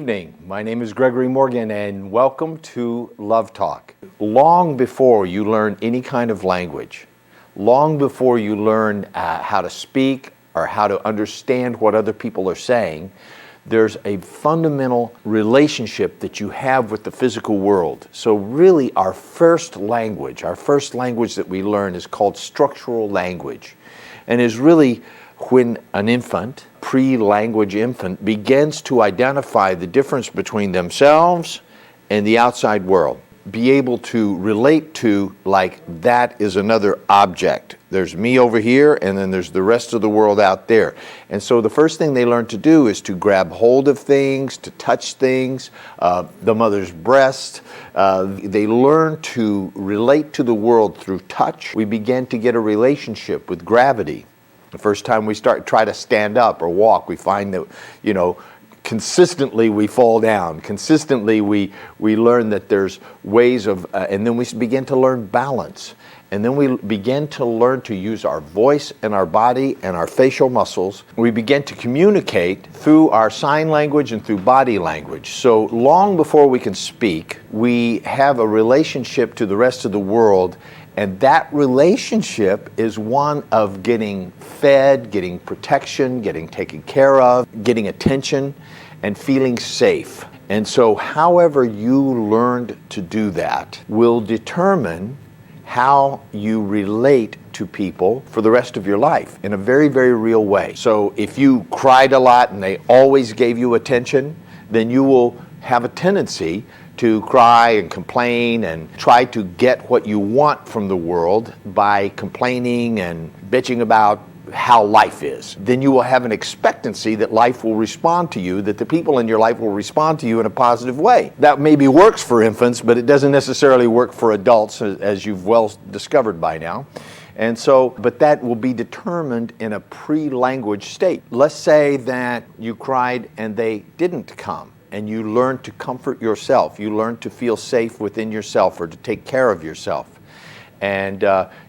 evening. My name is Gregory Morgan, and welcome to Love Talk. Long before you learn any kind of language, long before you learn how to speak or how to understand what other people are saying, there's a fundamental relationship that you have with the physical world. So really our first language that we learn is called structural language, and is really when an infant, pre-language infant, begins to identify the difference between themselves and the outside world. Be able to relate to, like, that is another object. There's me over here, and then there's the rest of the world out there. And so the first thing they learn to do is to grab hold of things, to touch things, the mother's breast. They learn to relate to the world through touch. We begin to get a relationship with gravity. The first time we try to stand up or walk, we find that, consistently we fall down. Consistently we learn that there's ways of, and then we begin to learn balance. And then we begin to learn to use our voice and our body and our facial muscles. We begin to communicate through our sign language and through body language. So long before we can speak, we have a relationship to the rest of the world. And that relationship is one of getting fed, getting protection, getting taken care of, getting attention, and feeling safe. And so however you learned to do that will determine how you relate to people for the rest of your life in a very, very real way. So if you cried a lot and they always gave you attention, then you will have a tendency to cry and complain and try to get what you want from the world by complaining and bitching about how life is. Then you will have an expectancy that life will respond to you, that the people in your life will respond to you in a positive way. That maybe works for infants, but it doesn't necessarily work for adults, as you've well discovered by now. And so, but that will be determined in a pre-language state. Let's say that you cried and they didn't come, and you learn to comfort yourself. You learn to feel safe within yourself or to take care of yourself. And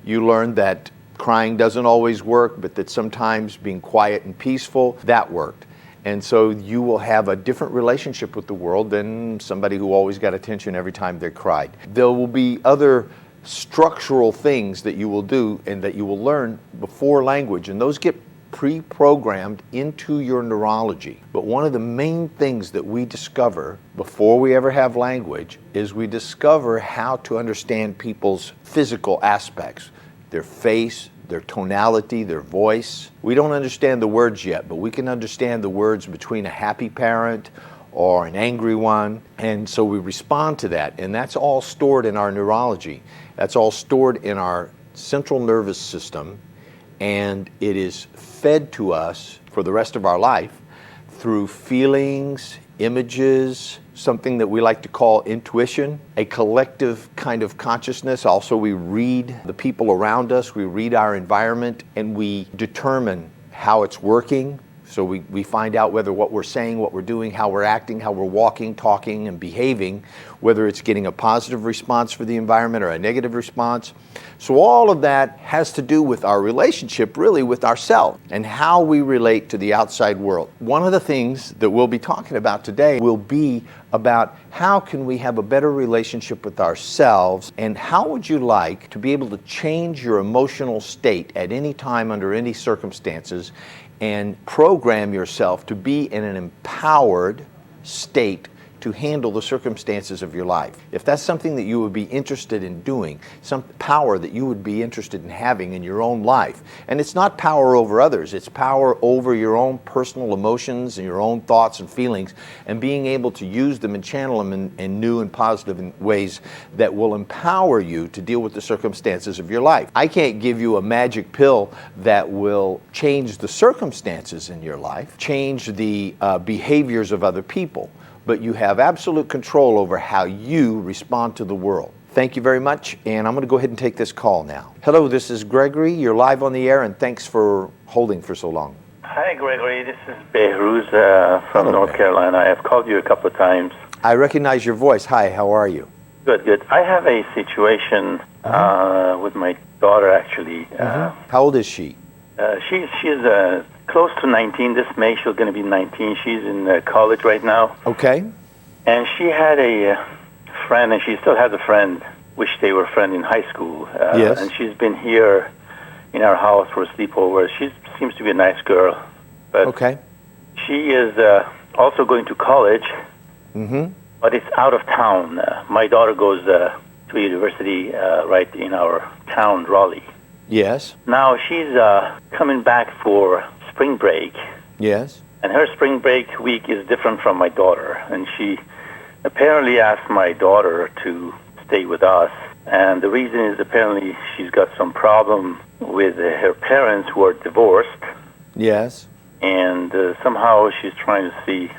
you learn that crying doesn't always work, but that sometimes being quiet and peaceful, that worked. And so you will have a different relationship with the world than somebody who always got attention every time they cried. There will be other structural things that you will do and that you will learn before language, and those get pre-programmed into your neurology. But one of the main things that we discover before we ever have language is we discover how to understand people's physical aspects, their face, their tonality, their voice. We don't understand the words yet, but we can understand the words between a happy parent or an angry one, and so we respond to that, and that's all stored in our neurology. That's all stored in our central nervous system, and it is fed to us for the rest of our life through feelings, images, something that we like to call intuition, a collective kind of consciousness. Also, we read the people around us, we read our environment, and we determine how it's working. So we find out whether what we're saying, what we're doing, how we're acting, how we're walking, talking, and behaving, whether it's getting a positive response for the environment or a negative response. So all of that has to do with our relationship, really, with ourselves and how we relate to the outside world. One of the things that we'll be talking about today will be about how can we have a better relationship with ourselves, and how would you like to be able to change your emotional state at any time under any circumstances and program yourself to be in an empowered state to handle the circumstances of your life. If that's something that you would be interested in doing, some power that you would be interested in having in your own life, and it's not power over others, it's power over your own personal emotions and your own thoughts and feelings, and being able to use them and channel them in new and positive ways that will empower you to deal with the circumstances of your life. I can't give you a magic pill that will change the circumstances in your life, change the behaviors of other people, but you have absolute control over how you respond to the world. Thank you very much, and I'm going to go ahead and take this call now. Hello, this is Gregory. You're live on the air, and thanks for holding for so long. Hi, Gregory. This is Behruz from North Carolina. I've called you a couple of times. I recognize your voice. Hi, how are you? Good, good. I have a situation with my daughter, actually. How old is she? She's close to 19. This May, she's going to be 19. She's in college right now. Okay. And she had a friend, and she still has a friend, which they were friends in high school. Yes. And she's been here in our house for a sleepover. She seems to be a nice girl. But Okay. she is also going to college, but it's out of town. My daughter goes to a university right in our town, Raleigh. Yes. Now she's coming back for spring break, Yes. and her spring break week is different from my daughter. And she apparently asked my daughter to stay with us. And the reason is apparently she's got some problem with her parents who are divorced. Yes. And somehow she's trying to see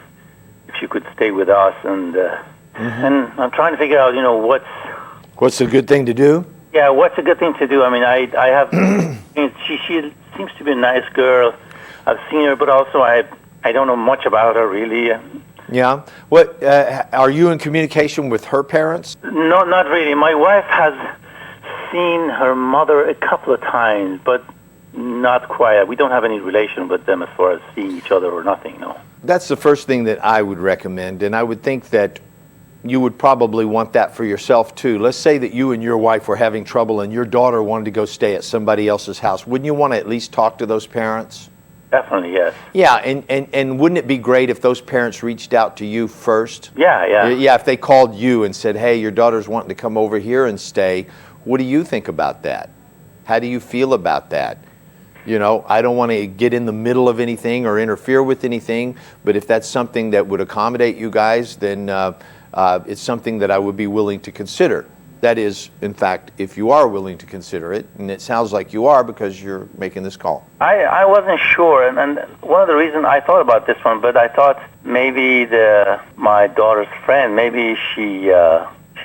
if she could stay with us. And and I'm trying to figure out, What's a good thing to do? yeah, what's a good thing to do? I mean, I have, she seems to be a nice girl. I've seen her, but also I don't know much about her really. Yeah. What are you in communication with her parents? No, not really. My wife has seen her mother a couple of times, but not quite. We don't have any relation with them as far as seeing each other or nothing, no. That's the first thing that I would recommend, and I would think that you would probably want that for yourself too. Let's say that you and your wife were having trouble and your daughter wanted to go stay at somebody else's house. Wouldn't you want to at least talk to those parents? Definitely, yes. Yeah, and wouldn't it be great if those parents reached out to you first? Yeah. Yeah, if they called you and said, hey, your daughter's wanting to come over here and stay, what do you think about that? How do you feel about that? I don't want to get in the middle of anything or interfere with anything, but if that's something that would accommodate you guys, then it's something that I would be willing to consider. That is, in fact, if you are willing to consider it, and it sounds like you are because you're making this call. I wasn't sure, and one of the reasons I thought about this one, but I thought maybe my daughter's friend, maybe she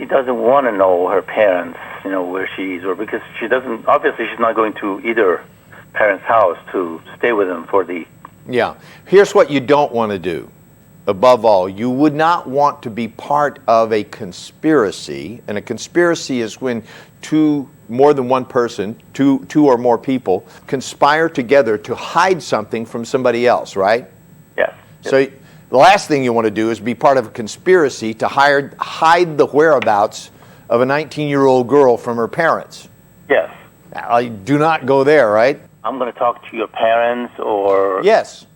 doesn't want to know her parents, where she is, or because she doesn't, obviously she's not going to either parents' house to stay with them for the... Yeah. Here's what you don't want to do. Above all, you would not want to be part of a conspiracy, and a conspiracy is when more than one person, two or more people, conspire together to hide something from somebody else, right? Yes. So the last thing you want to do is be part of a conspiracy to hide the whereabouts of a 19-year-old girl from her parents. Yes. Do not go there, right? I'm going to talk to your parents, or... Yes.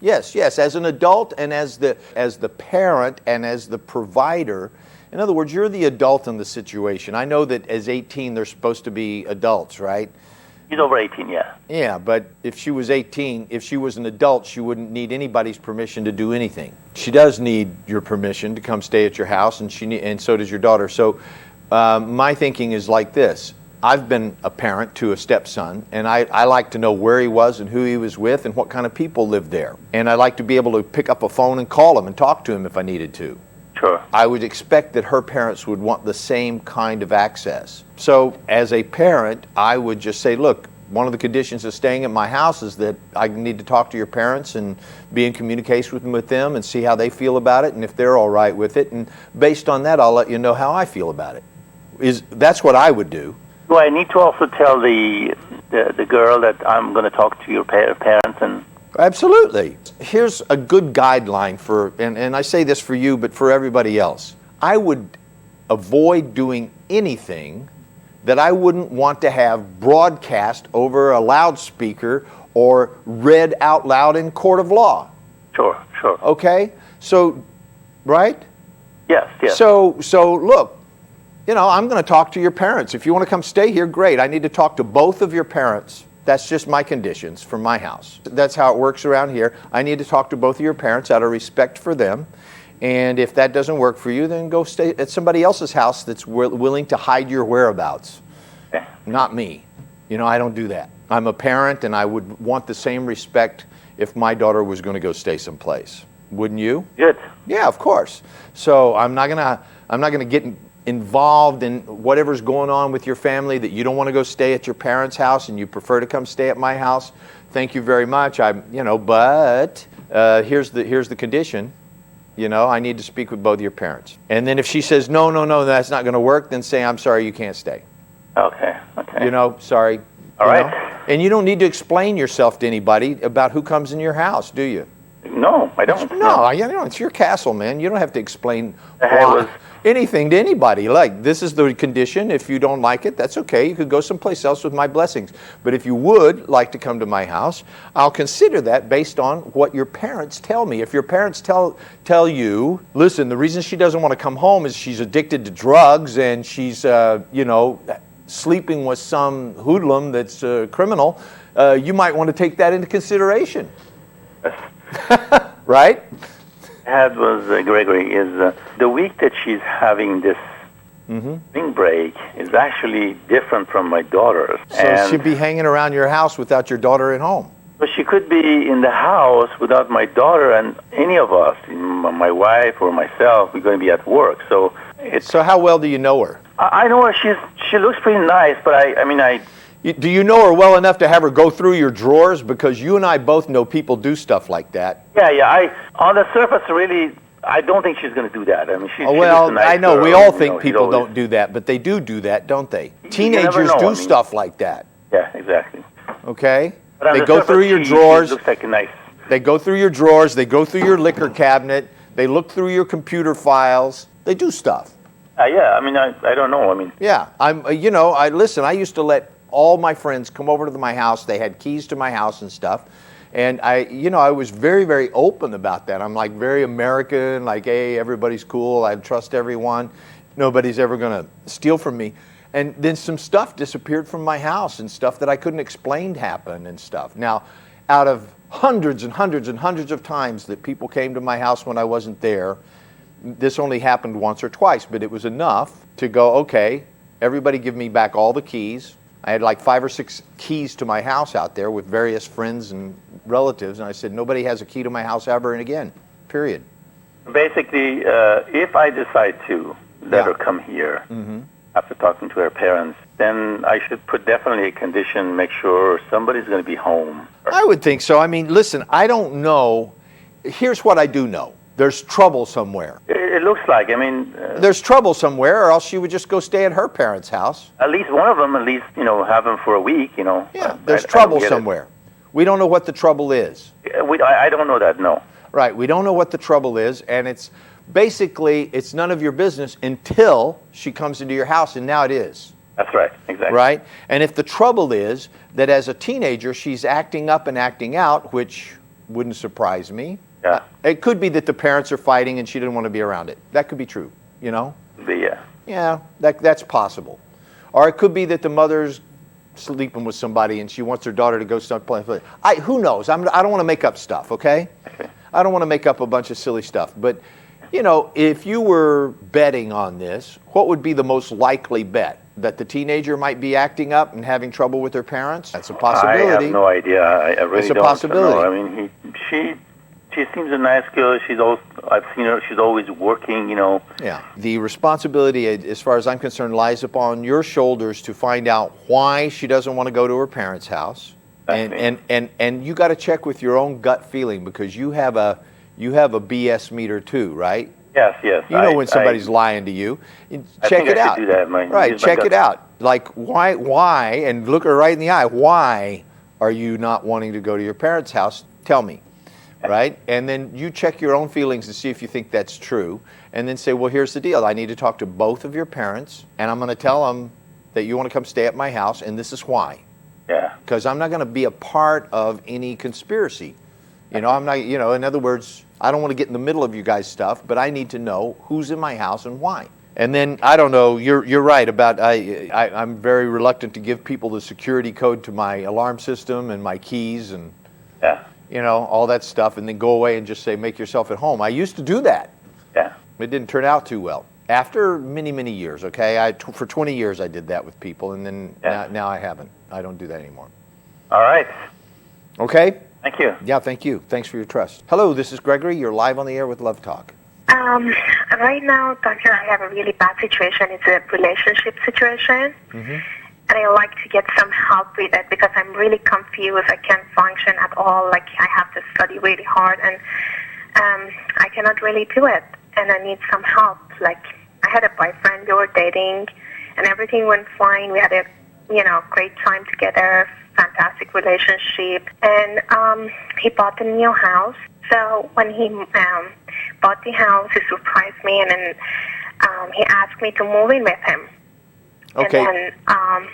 As an adult and as the parent and as the provider. In other words, you're the adult in the situation. I know that as 18, they're supposed to be adults, right? He's over 18, yeah. Yeah, but if she was 18, if she was an adult, she wouldn't need anybody's permission to do anything. She does need your permission to come stay at your house, and so does your daughter. So my thinking is like this. I've been a parent to a stepson, and I like to know where he was and who he was with and what kind of people lived there. And I like to be able to pick up a phone and call him and talk to him if I needed to. Sure. I would expect that her parents would want the same kind of access. So as a parent, I would just say, look, one of the conditions of staying at my house is that I need to talk to your parents and be in communication with them and see how they feel about it and if they're all right with it. And based on that, I'll let you know how I feel about it. That's what I would do. Do I need to also tell the girl that I'm going to talk to your parents? And Absolutely. Here's a good guideline and I say this for you, but for everybody else. I would avoid doing anything that I wouldn't want to have broadcast over a loudspeaker or read out loud in court of law. Sure. Okay? So, right? Yes. So look, I'm going to talk to your parents. If you want to come stay here, great. I need to talk to both of your parents. That's just my conditions for my house. That's how it works around here. I need to talk to both of your parents out of respect for them. And if that doesn't work for you, then go stay at somebody else's house that's willing to hide your whereabouts. Okay. Not me. I don't do that. I'm a parent, and I would want the same respect if my daughter was going to go stay someplace. Wouldn't you? Good. Yeah, of course. So I'm not gonna get involved in whatever's going on with your family, that you don't want to go stay at your parents' house and you prefer to come stay at my house. Thank you very much. But here's the condition. I need to speak with both of your parents. And then if she says no, that's not going to work, then say, I'm sorry, you can't stay. Okay. Sorry. All right. And you don't need to explain yourself to anybody about who comes in your house, do you? No, I don't. No, you know, it's your castle, man. You don't have to explain was- anything to anybody. Like, this is the condition. If you don't like it, that's okay. You could go someplace else with my blessings. But if you would like to come to my house, I'll consider that based on what your parents tell me. If your parents tell you, listen, the reason she doesn't want to come home is she's addicted to drugs and she's, sleeping with some hoodlum that's a criminal, you might want to take that into consideration. Right? Had was Gregory is the week that she's having this spring break is actually different from my daughter's. So she'd be hanging around your house without your daughter at home. But she could be in the house without my daughter and any of us, my wife or myself. We're going to be at work, so it's. So how well do you know her? I know her. She looks pretty nice, but I Do you know her well enough to have her go through your drawers? Because you and I both know people do stuff like that. Yeah. On the surface, really, I don't think she's going to do that. I mean, she looks a nice I know girl, we all think people always, don't do that, but they do that, don't they? You Teenagers never know, do I mean, stuff like that. Yeah, exactly. Okay. But on They the go surface, through your she drawers. looks like a nice. They go through your drawers. They go through your liquor cabinet. They look through your computer files. They do stuff. Yeah. I mean, I don't know. I mean. Yeah. I used to let all my friends come over to my house. They had keys to my house and stuff. And I was very, very open about that. I'm like very American, like, hey, everybody's cool. I trust everyone. Nobody's ever going to steal from me. And then some stuff disappeared from my house and stuff that I couldn't explain happened and stuff. Now, out of hundreds and hundreds and hundreds of times that people came to my house when I wasn't there, this only happened once or twice, but it was enough to go, okay, everybody give me back all the keys. I had like 5 or 6 keys to my house out there with various friends and relatives, and I said, nobody has a key to my house ever and again, period. Basically, if I decide to let her come here after talking to her parents, then I should put definitely a condition, make sure somebody's going to be home. I would think so. I mean, listen, I don't know. Here's what I do know. There's trouble somewhere. It looks like, I mean... There's trouble somewhere, or else she would just go stay at her parents' house. At least one of them, have them for a week, Yeah, there's trouble somewhere. We don't know what the trouble is. I don't know that, no. Right, we don't know what the trouble is, and it's none of your business until she comes into your house, and now it is. That's right, exactly. Right? And if the trouble is that as a teenager she's acting up and acting out, which wouldn't surprise me. Yeah. It could be that the parents are fighting and she didn't want to be around it. That could be true, Yeah. Yeah, that's possible. Or it could be that the mother's sleeping with somebody and she wants her daughter to go start playing. Who knows? I don't want to make up stuff, okay? I don't want to make up a bunch of silly stuff. But, if you were betting on this, what would be the most likely bet? That the teenager might be acting up and having trouble with her parents? That's a possibility. I have no idea. I really it's a don't possibility. know. I mean, she seems a nice girl. I've seen her. She's always working. Yeah. The responsibility, as far as I'm concerned, lies upon your shoulders to find out why she doesn't want to go to her parents' house, and you got to check with your own gut feeling because you have a BS meter too, right? Yes. You know when somebody's lying to you. Check it out. I should do that. Right. Check it out. Like why? And look her right in the eye. Why are you not wanting to go to your parents' house? Tell me. Right? And then you check your own feelings to see if you think that's true. And then say, well, here's the deal. I need to talk to both of your parents, and I'm going to tell them that you want to come stay at my house, and this is why. Yeah. Because I'm not going to be a part of any conspiracy. I'm not, in other words, I don't want to get in the middle of you guys' stuff, but I need to know who's in my house and why. And then, I don't know, you're right about, I'm very reluctant to give people the security code to my alarm system and my keys and... Yeah. All that stuff, and then go away and just say, make yourself at home. I used to do that. Yeah. It didn't turn out too well. After many, many years, okay? For 20 years I did that with people, and then now I haven't. I don't do that anymore. All right. Okay? Thank you. Yeah, thank you. Thanks for your trust. Hello, this is Gregory. You're live on the air with Love Talk. Right now, doctor, I have a really bad situation. It's a relationship situation. Mm-hmm. And I like to get some help with it because I'm really confused. I can't function at all. Like, I have to study really hard, and I cannot really do it. And I need some help. Like, I had a boyfriend, we were dating, and everything went fine. We had a great time together, fantastic relationship. And he bought a new house. So when he bought the house, he surprised me, and then he asked me to move in with him. Okay. And then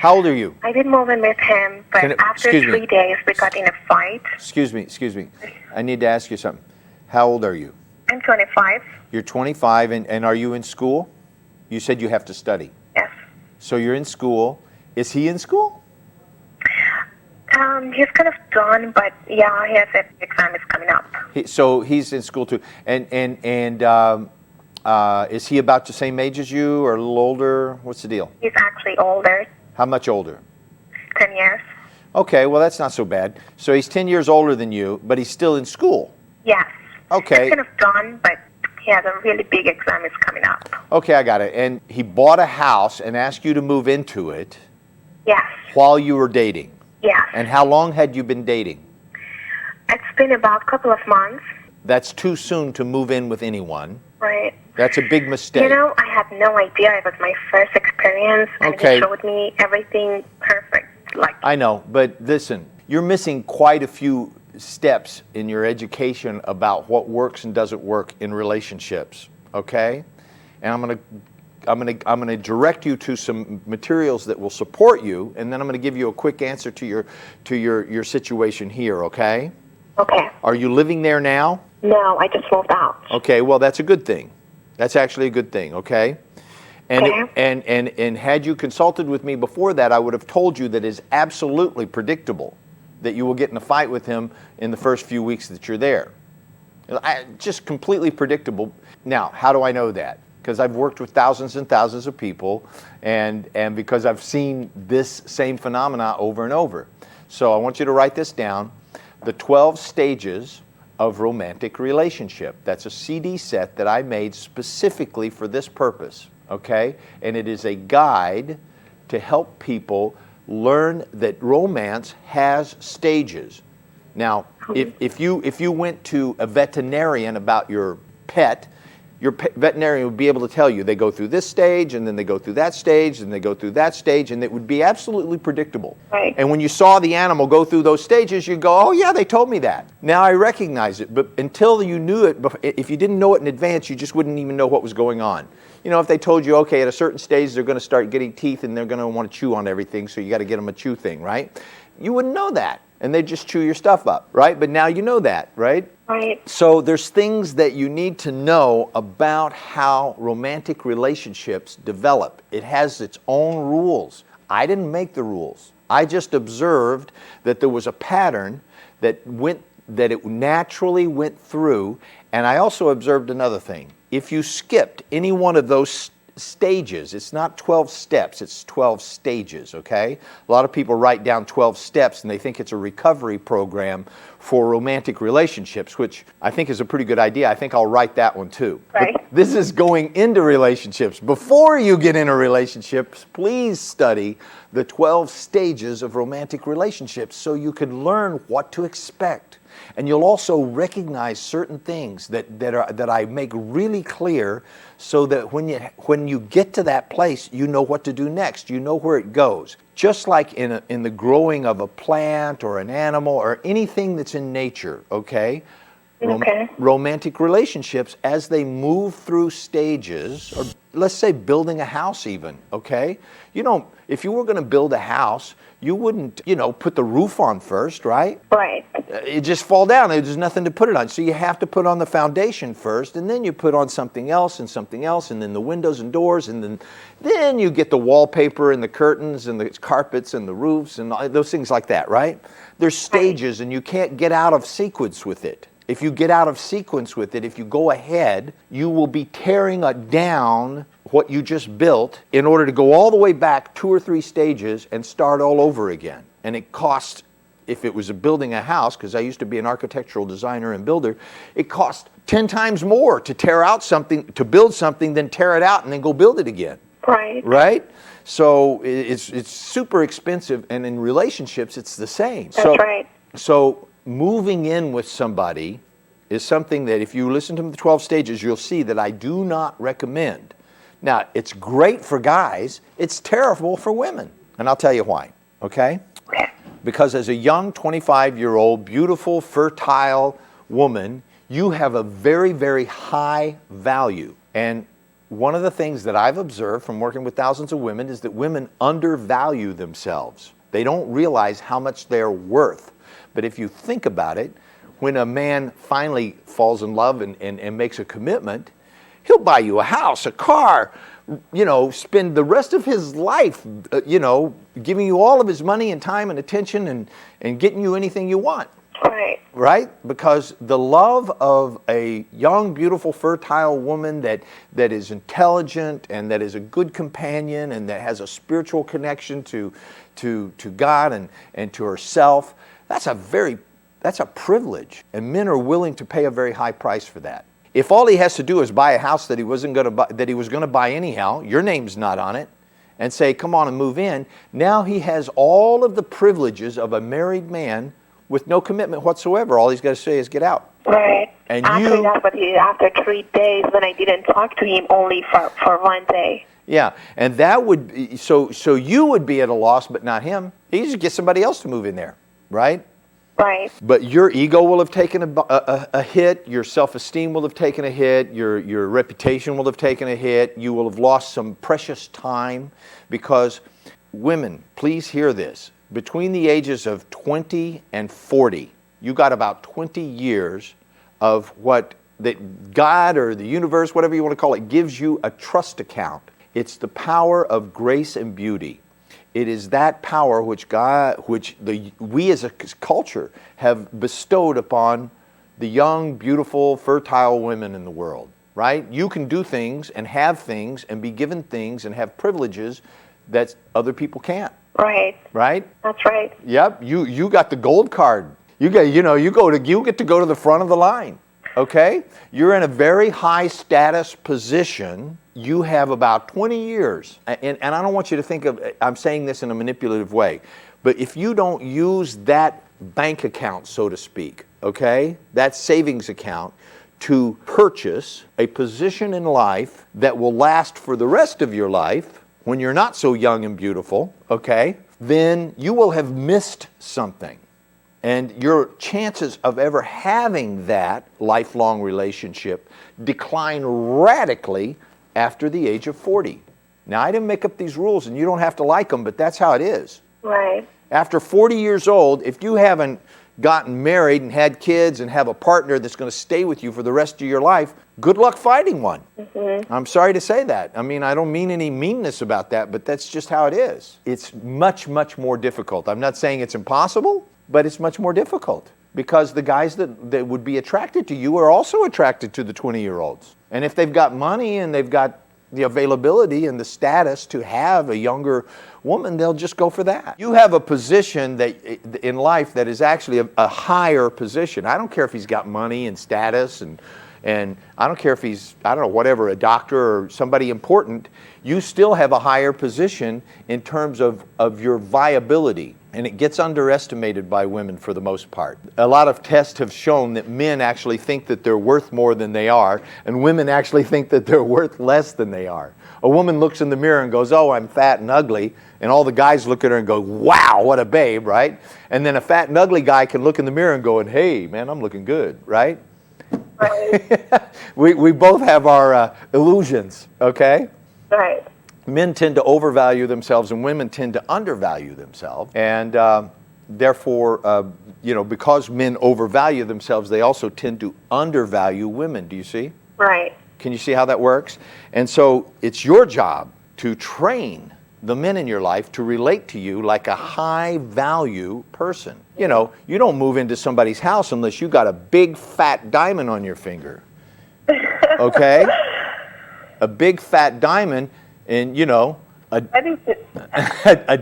How old are you? I did move in with him, but after 3 days, we got in a fight. Excuse me. I need to ask you something. How old are you? I'm 25. You're 25, and are you in school? You said you have to study. Yes. So you're in school. Is he in school? He's kind of done, but yeah, he has an exam is coming up. So he's in school too. And is he about the same age as you, or a little older? What's the deal? He's actually older. How much older? 10 years. Okay, well, that's not so bad. So he's 10 years older than you, but he's still in school. Yes. Okay. He's kind of done, but he has a really big exam is coming up. Okay, I got it. And he bought a house and asked you to move into it. Yes. While you were dating. Yes. And how long had you been dating? It's been about a couple of months. That's too soon to move in with anyone. Right. That's a big mistake. I had no idea. It was my first experience, and Okay. he showed me everything perfect. I know, but listen, you're missing quite a few steps in your education about what works and doesn't work in relationships, okay? And I'm going to direct you to some materials that will support you, and then I'm going to give you a quick answer to your situation here, okay? Okay. Are you living there now? No, I just moved out. Okay, well, that's a good thing. That's actually a good thing, okay? And, Okay. and had you consulted with me before that, I would have told you that it's absolutely predictable that you will get in a fight with him in the first few weeks that you're there. Just completely predictable. Now, how do I know that? Because I've worked with thousands and thousands of people, and because I've seen this same phenomena over and over. So I want you to write this down. The 12 stages of romantic relationship. That's a CD set that I made specifically for this purpose, okay? And it is a guide to help people learn that romance has stages. Now, if you went to a veterinarian about your pet, veterinarian would be able to tell you they go through this stage, and then they go through that stage, and they go through that stage, and it would be absolutely predictable. Right. And when you saw the animal go through those stages, you'd go, oh yeah, they told me that. Now I recognize it, but until you knew it, if you didn't know it in advance, you just wouldn't even know what was going on. If they told you, okay, at a certain stage, they're going to start getting teeth, and they're going to want to chew on everything, so you got to get them a chew thing, right? You wouldn't know that, and they'd just chew your stuff up, right? But now you know that, right? Right. So there's things that you need to know about how romantic relationships develop. It has its own rules. I didn't make the rules. I just observed that there was a pattern that it naturally went through, and I also observed another thing. If you skipped any one of those stages, it's not 12 steps, it's 12 stages, okay? A lot of people write down 12 steps and they think it's a recovery program for romantic relationships, which I think is a pretty good idea. I think I'll write that one too. Right. But this is going into relationships. Before you get into relationships, please study the 12 stages of romantic relationships so you can learn what to expect. And you'll also recognize certain things that I make really clear, so that when you get to that place, you know what to do next. You know where it goes. Just like in the growing of a plant or an animal or anything that's in nature, okay? Okay. Romantic relationships, as they move through stages, or let's say building a house even, okay? If you were going to build a house, you wouldn't, put the roof on first, right? Right. It just fall down. There's nothing to put it on. So you have to put on the foundation first, and then you put on something else, and then the windows and doors, and then you get the wallpaper and the curtains and the carpets and the roofs and all those things like that, right? There's stages, and you can't get out of sequence with it. If you get out of sequence with it, if you go ahead, you will be tearing down what you just built in order to go all the way back 2 or 3 stages and start all over again. And it costs, if it was building a house, because I used to be an architectural designer and builder, it cost 10 times more to tear out something, to build something, than tear it out and then go build it again. Right. Right? So it's super expensive, and in relationships, it's the same. That's right. So moving in with somebody is something that, if you listen to the 12 stages, you'll see that I do not recommend. Now, it's great for guys, it's terrible for women, And I'll tell you why, okay? Because as a young 25-year-old, beautiful, fertile woman, you have a very, very high value. And one of the things that I've observed from working with thousands of women is that women undervalue themselves. They don't realize how much they're worth. But if you think about it, when a man finally falls in love and makes a commitment, he'll buy you a house, a car, spend the rest of his life, giving you all of his money and time and attention and getting you anything you want. Right. Right? Because the love of a young, beautiful, fertile woman that is intelligent and that is a good companion and that has a spiritual connection to God and to herself, that's a privilege. And men are willing to pay a very high price for that. If all he has to do is buy a house that he was going to buy anyhow, your name's not on it, and say, come on and move in, now he has all of the privileges of a married man with no commitment whatsoever. All he's got to say is get out. Right. And actually, that's what he did after 3 days when I didn't talk to him only for 1 day. Yeah, and that would be, so you would be at a loss, but not him. He just get somebody else to move in there, right? Right. But your ego will have taken a hit, your self-esteem will have taken a hit, your reputation will have taken a hit, you will have lost some precious time, because women, please hear this, between the ages of 20 and 40, you got about 20 years of what that God or the universe, whatever you want to call it, gives you a trust account. It's the power of grace and beauty. It is that power which we as a culture have bestowed upon the young, beautiful, fertile women in the world, right? You can do things and have things and be given things and have privileges that other people can't. Right. Right? That's right. Yep. You got the gold card. You get to go to the front of the line. Okay? You're in a very high status position. You have about 20 years. And I don't want you to think of, I'm saying this in a manipulative way, but if you don't use that bank account, so to speak, okay, that savings account to purchase a position in life that will last for the rest of your life when you're not so young and beautiful, okay, then you will have missed something. And your chances of ever having that lifelong relationship decline radically after the age of 40. Now, I didn't make up these rules, and you don't have to like them, but that's how it is. Right. After 40 years old, if you haven't gotten married and had kids and have a partner that's going to stay with you for the rest of your life, good luck finding one. Mm-hmm. I'm sorry to say that. I mean, I don't mean any meanness about that, but that's just how it is. It's much, much more difficult. I'm not saying it's impossible, but it's much more difficult because the guys that would be attracted to you are also attracted to the 20-year-olds. And if they've got money and they've got the availability and the status to have a younger woman, they'll just go for that. You have a position that in life that is actually a higher position. I don't care if he's got money and status and I don't care if he's, whatever, a doctor or somebody important. You still have a higher position in terms of your viability. And it gets underestimated by women for the most part. A lot of tests have shown that men actually think that they're worth more than they are, and women actually think that they're worth less than they are. A woman looks in the mirror and goes, oh, I'm fat and ugly, and all the guys look at her and go, wow, what a babe, right? And then a fat and ugly guy can look in the mirror and go, hey, man, I'm looking good, right? Right. we both have our illusions, okay? Right. Men tend to overvalue themselves and women tend to undervalue themselves. And therefore, because men overvalue themselves, they also tend to undervalue women. Do you see? Right. Can you see how that works? And so it's your job to train the men in your life to relate to you like a high value person. You don't move into somebody's house unless you got a big fat diamond on your finger. Okay? A big fat diamond. And a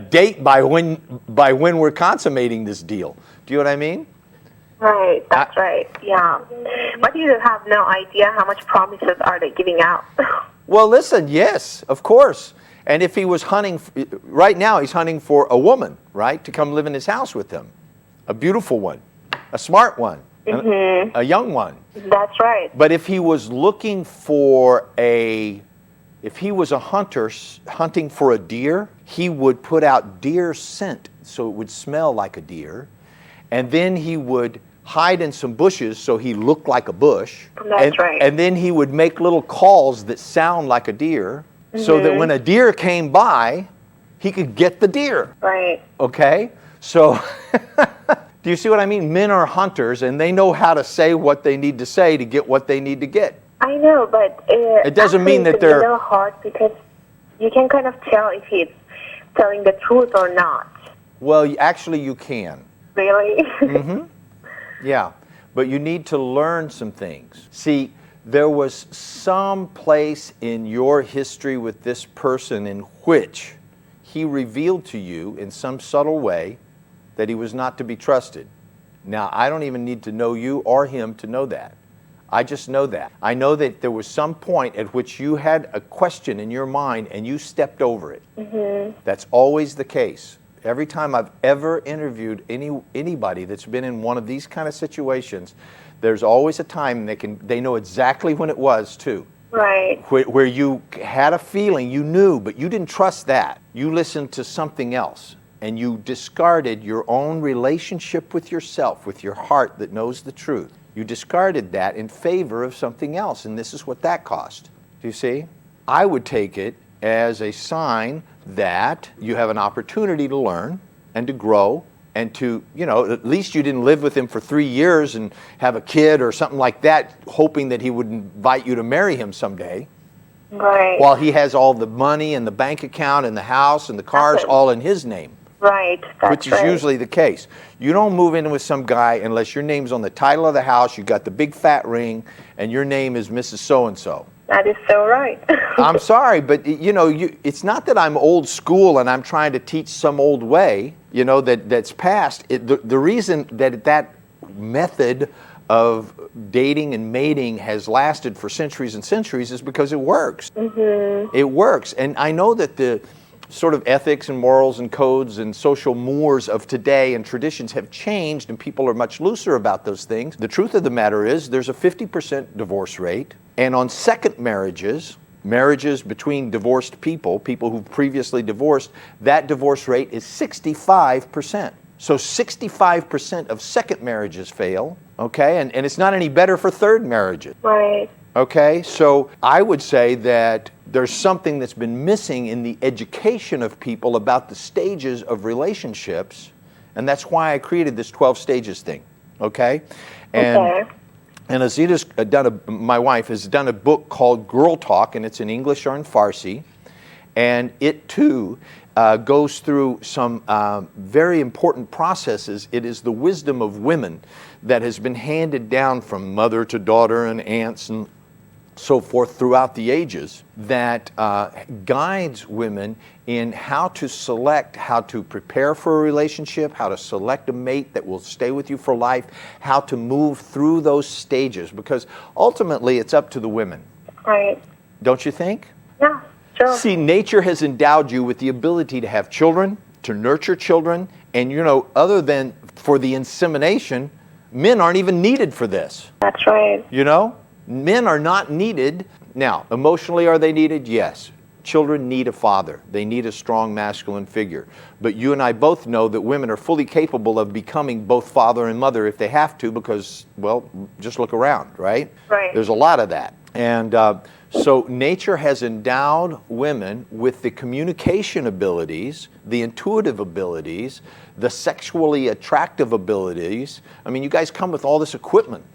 date by when we're consummating this deal. Do you know what I mean? Right, that's right. Yeah, but you have no idea how much promises are they giving out. Well, listen, yes, of course. And if he was hunting, right now he's hunting for a woman, right, to come live in his house with him, a beautiful one, a smart one, a young one. That's right. But if he was looking for a If he was a hunter hunting for a deer, he would put out deer scent so it would smell like a deer. And then he would hide in some bushes so he looked like a bush. That's right. And then he would make little calls that sound like a deer so that when a deer came by, he could get the deer. Right. Okay? So, do you see what I mean? Men are hunters and they know how to say what they need to say to get what they need to get. I know, but It doesn't mean that it's they're... a little hard because you can kind of tell if he's telling the truth or not. Well, actually you can. Really? Yeah, but you need to learn some things. See, there was some place in your history with this person in which he revealed to you in some subtle way that he was not to be trusted. Now, I don't even need to know you or him to know that. I just know that. I know that there was some point at which you had a question in your mind and you stepped over it. That's always the case. Every time I've ever interviewed anybody that's been in one of these kind of situations, there's always a time they know exactly when it was too. Right. Where you had a feeling, you knew, but you didn't trust that. You listened to something else and you discarded your own relationship with yourself, with your heart that knows the truth. You discarded that in favor of something else, and this is what that cost. Do you see? I would take it as a sign that you have an opportunity to learn and to grow and to, at least you didn't live with him for 3 years and have a kid or something like that, hoping that he would invite you to marry him someday. Right. While he has all the money and the bank account and the house and the cars all in his name. Right. That's which is usually the case. You don't move in with some guy unless your name's on the title of the house, you got the big fat ring, and your name is Mrs. So-and-so. That is so right. I'm sorry, but it's not that I'm old school and I'm trying to teach some old way, that's past. The reason that method of dating and mating has lasted for centuries and centuries is because it works. It works. And I know that the sort of ethics and morals and codes and social mores of today and traditions have changed and people are much looser about those things. The truth of the matter is there's a 50% divorce rate, and on second marriages between divorced people who've previously divorced, that divorce rate is 65%. So 65% of second marriages fail, okay? And it's not any better for third marriages. Right. Okay, so I would say that there's something that's been missing in the education of people about the stages of relationships, and that's why I created this 12 stages thing, okay? And Azita's my wife has done a book called Girl Talk, and it's in English or in Farsi, and it too goes through some very important processes. It is the wisdom of women that has been handed down from mother to daughter and aunts and so forth throughout the ages that guides women in how to select, how to prepare for a relationship, how to select a mate that will stay with you for life, how to move through those stages, because ultimately it's up to the women. Right. Don't you think? Yeah, sure. See, nature has endowed you with the ability to have children, to nurture children, and other than for the insemination, men aren't even needed for this. That's right. Men are not needed. Now, emotionally are they needed? Yes. Children need a father. They need a strong masculine figure. But you and I both know that women are fully capable of becoming both father and mother if they have to because, well, just look around, right? Right. There's a lot of that. And so nature has endowed women with the communication abilities, the intuitive abilities, the sexually attractive abilities. I mean, you guys come with all this equipment,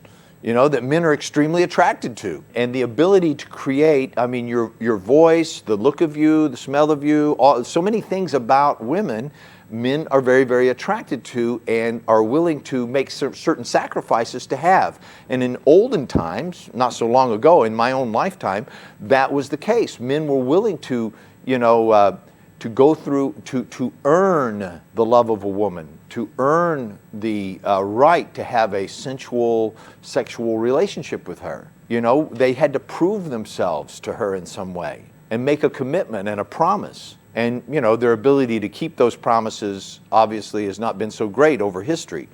that men are extremely attracted to. And the ability to create, your voice, the look of you, the smell of you, so many things about women, men are very, very attracted to and are willing to make certain sacrifices to have. And in olden times, not so long ago, in my own lifetime, that was the case. Men were willing to, to go through, to earn the love of a woman, to earn the right to have a sensual, sexual relationship with her. They had to prove themselves to her in some way and make a commitment and a promise. And, their ability to keep those promises obviously has not been so great over history.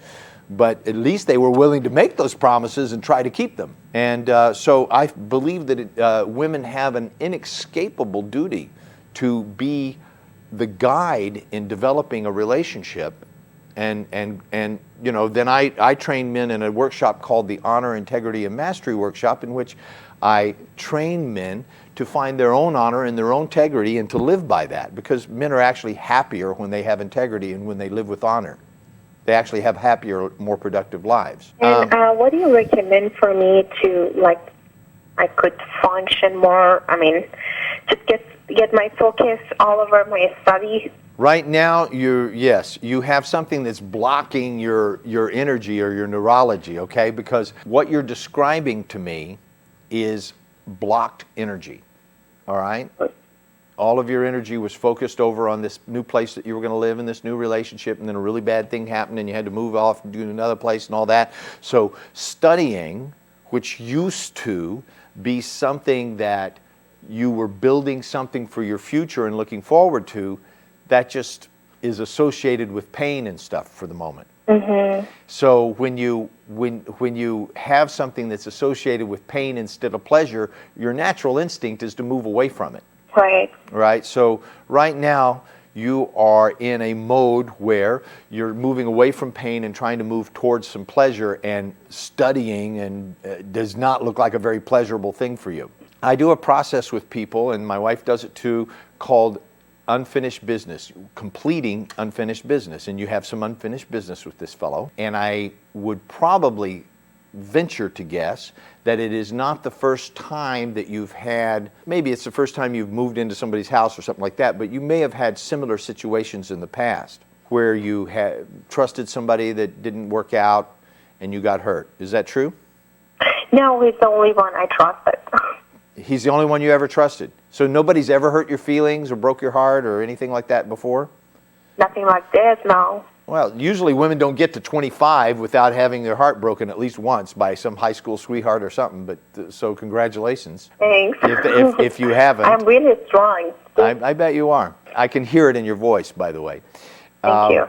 but at least they were willing to make those promises and try to keep them. And so I believe that women have an inescapable duty to be the guide in developing a relationship. And you know, then I train men in a workshop called the Honor, Integrity, and Mastery Workshop, in which I train men to find their own honor and their own integrity and to live by that, because men are actually happier when they have integrity and when they live with honor. They actually have happier, more productive lives. And what do you recommend for me to, like, I could function more? I mean, just get my focus all over my study. Right now, you have something that's blocking your energy or your neurology, okay? Because what you're describing to me is blocked energy, all right? All of your energy was focused over on this new place that you were going to live in, this new relationship, and then a really bad thing happened and you had to move off and do another place and all that. So studying, which used to be something that you were building something for your future and looking forward to, that just is associated with pain and stuff for the moment. Mm-hmm. So when you have something that's associated with pain instead of pleasure, your natural instinct is to move away from it. Right. Right? So right now you are in a mode where you're moving away from pain and trying to move towards some pleasure, and studying and does not look like a very pleasurable thing for you. I do a process with people, and my wife does it too, called unfinished business, completing unfinished business. And you have some unfinished business with this fellow. And I would probably venture to guess that it is not the first time that you've had, maybe it's the first time you've moved into somebody's house or something like that, but you may have had similar situations in the past where you had trusted somebody that didn't work out and you got hurt. Is that true? No, he's the only one I trusted. He's the only one you ever trusted. So nobody's ever hurt your feelings or broke your heart or anything like that before? Nothing like this, no. Well, usually women don't get to 25 without having their heart broken at least once by some high school sweetheart or something. But so congratulations. Thanks. If you haven't. I'm really strong. I bet you are. I can hear it in your voice, by the way. Thank you.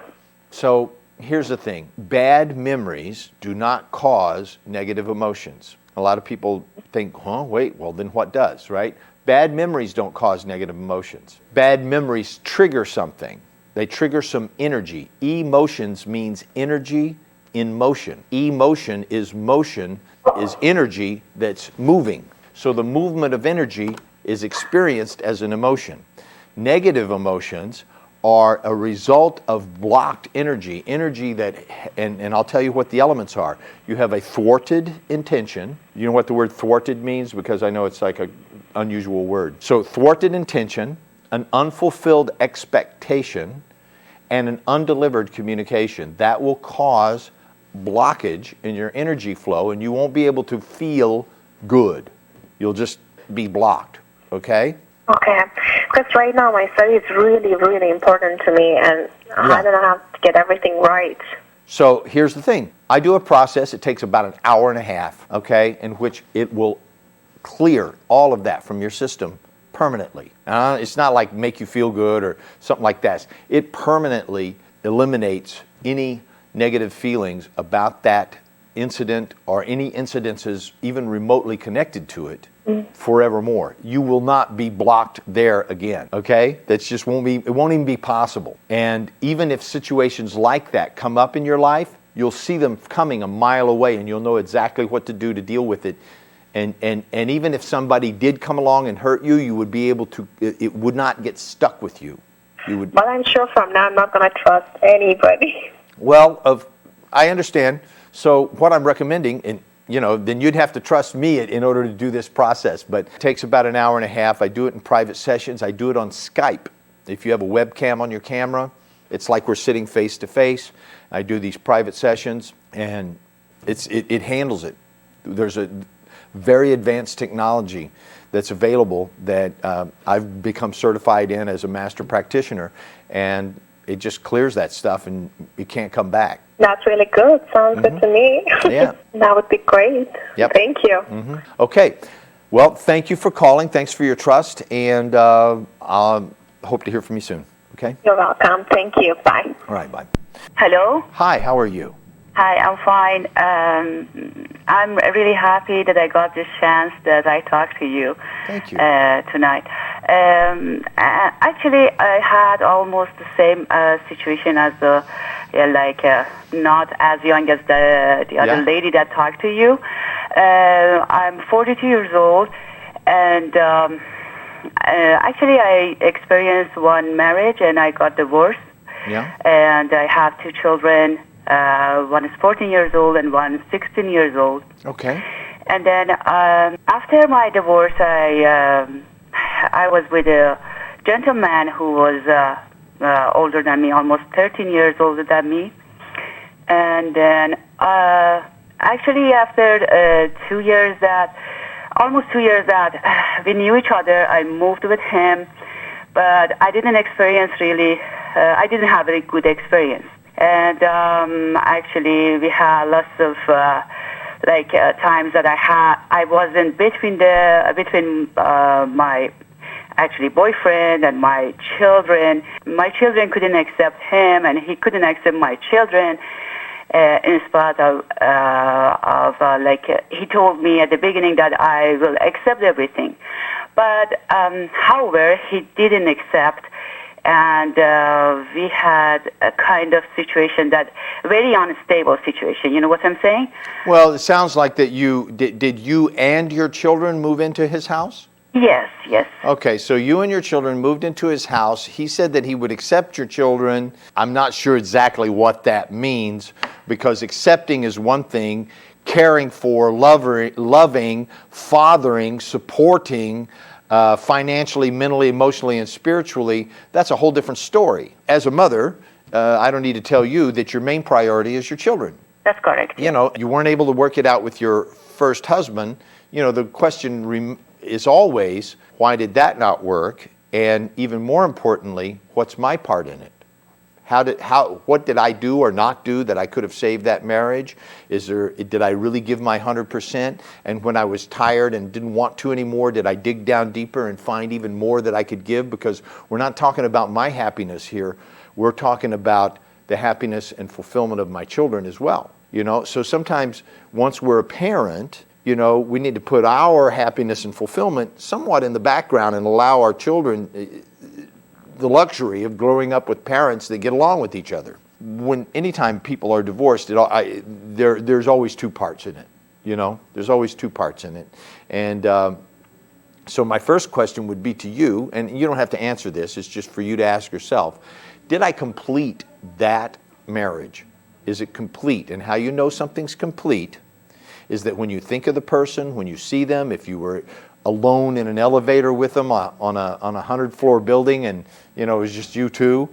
So here's the thing. Bad memories do not cause negative emotions. A lot of people think, wait, well then what does, right? Bad memories don't cause negative emotions. Bad memories trigger something. They trigger some energy. Emotions means energy in motion. Emotion is energy that's moving. So the movement of energy is experienced as an emotion. Negative emotions are a result of blocked energy that, and I'll tell you what the elements are. You have a thwarted intention. You know what the word thwarted means? Because I know it's like an unusual word. So thwarted intention, an unfulfilled expectation, and an undelivered communication. That will cause blockage in your energy flow, and you won't be able to feel good. You'll just be blocked, okay? Okay, because right now my study is really, really important to me, and I don't have to get everything right. So here's the thing. I do a process. It takes about an hour and a half, okay, in which it will clear all of that from your system permanently. It's not like make you feel good or something like that. It permanently eliminates any negative feelings about that incident or any incidences even remotely connected to it forevermore. You will not be blocked there again, okay? That's just it won't even be possible. And even if situations like that come up in your life, you'll see them coming a mile away and you'll know exactly what to do to deal with it. And even if somebody did come along and hurt you, you would be able to, it would not get stuck with you. But I'm sure from now I'm not going to trust anybody. Well, I understand. So what I'm recommending, and then you'd have to trust me in order to do this process, but it takes about an hour and a half. I do it in private sessions. I do it on Skype. If you have a webcam on your camera, it's like we're sitting face to face. I do these private sessions, and it handles it. There's a very advanced technology that's available that I've become certified in as a master practitioner, and it just clears that stuff and you can't come back. That's really good. Sounds good to me. Yeah. That would be great. Yep. Thank you. Okay. Well, thank you for calling. Thanks for your trust, and I'll hope to hear from you soon. Okay? You're welcome. Thank you. Bye. All right, bye. Hello? Hi, how are you? Hi, I'm fine. I'm really happy that I got this chance that I talked to you. Thank you. Tonight. Actually, I had almost the same situation as not as young as the other lady that talked to you. I'm 42 years old, and actually I experienced one marriage and I got divorced. Yeah. And I have two children. One is 14 years old and one is 16 years old. Okay. And then after my divorce, I was with a gentleman who was older than me, almost 13 years older than me. And then actually after 2 years almost 2 years that we knew each other, I moved with him. But I didn't experience I didn't have a good experience. And actually we had lots of times that I wasn't between my actually boyfriend and my children. My children couldn't accept him, and he couldn't accept my children. In spite of he told me at the beginning that I will accept everything, but however he didn't accept. And we had a kind of situation very unstable situation. You know what I'm saying? Well, it sounds like that did you and your children move into his house? Yes. Okay, so you and your children moved into his house. He said that he would accept your children. I'm not sure exactly what that means, because accepting is one thing, caring for, loving, fathering, supporting, financially, mentally, emotionally, and spiritually, that's a whole different story. As a mother, I don't need to tell you that your main priority is your children. That's correct. You know, you weren't able to work it out with your first husband. You know, the question is always, why did that not work? And even more importantly, what's my part in it? What did I do or not do that I could have saved that marriage? Did I really give my 100%? And when I was tired and didn't want to anymore, did I dig down deeper and find even more that I could give? Because we're not talking about my happiness here. We're talking about the happiness and fulfillment of my children as well. You know, so sometimes once we're a parent, you know, we need to put our happiness and fulfillment somewhat in the background and allow our children the luxury of growing up with parents that get along with each other. Anytime people are divorced, there's always two parts in it. You know, there's always two parts in it. And so my first question would be to you, and you don't have to answer this, it's just for you to ask yourself, did I complete that marriage? Is it complete? And how you know something's complete is that when you think of the person, when you see them, if you were alone in an elevator with them on a 100-floor building, and you know it was just you two,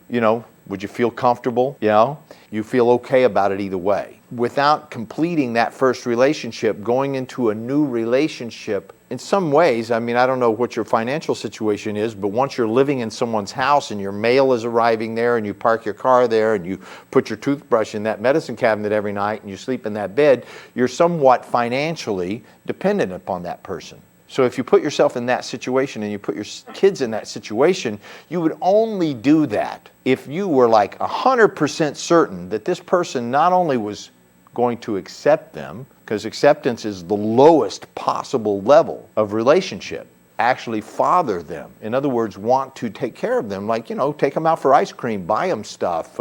you know, would you feel comfortable? You know, you feel okay about it either way. Without completing that first relationship, going into a new relationship, in some ways, I mean, I don't know what your financial situation is, but once you're living in someone's house and your mail is arriving there and you park your car there and you put your toothbrush in that medicine cabinet every night and you sleep in that bed, you're somewhat financially dependent upon that person. So if you put yourself in that situation and you put your kids in that situation, you would only do that if you were like 100% certain that this person not only was going to accept them, because acceptance is the lowest possible level of relationship, actually father them. In other words, want to take care of them, like, you know, take them out for ice cream, buy them stuff,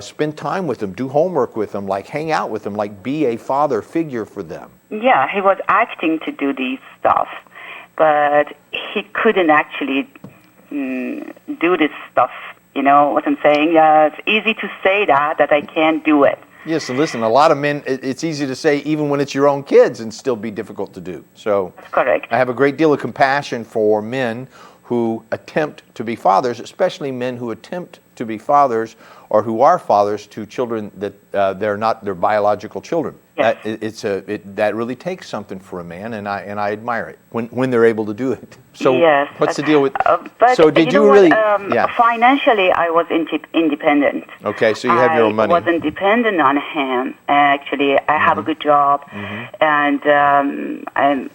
spend time with them, do homework with them, like hang out with them, like be a father figure for them. Yeah, he was acting to do these stuff, but he couldn't actually do this stuff. You know what I'm saying? It's easy to say that I can't do it. Yes, and listen, a lot of men, it's easy to say even when it's your own kids and still be difficult to do. So that's correct. I have a great deal of compassion for men who attempt to be fathers, especially men who attempt to be fathers or who are fathers to children that they're not their biological children. Yes. That really takes something for a man, and I admire it when they're able to do it. So yes, what's the deal with? But so did you really? Financially, I was independent. Okay, so you have your own money. I wasn't dependent on him. Actually, I have a good job, and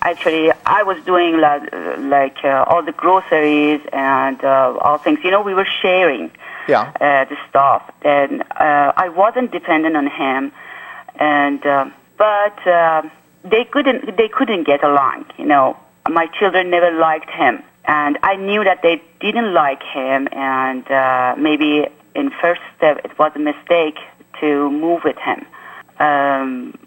actually I was doing like all the groceries and all things. You know, we were sharing. Yeah. the stuff. And I wasn't dependent on him, and but they couldn't get along. My children never liked him, and I knew that they didn't like him, and maybe in first step it was a mistake to move with him.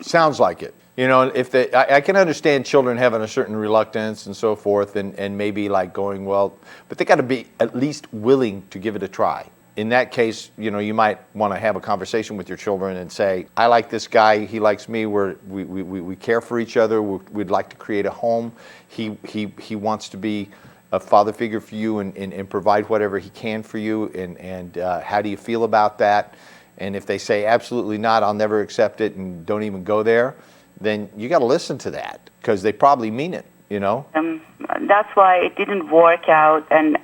Sounds like it. If I can understand children having a certain reluctance and so forth, and maybe like going, well, but they got to be at least willing to give it a try. In that case, you might want to have a conversation with your children and say, I like this guy, he likes me, we care for each other, we'd like to create a home. He wants to be a father figure for you and provide whatever he can for you, and how do you feel about that? And if they say, absolutely not, I'll never accept it, and don't even go there, then you got to listen to that, because they probably mean it, That's why it didn't work out. And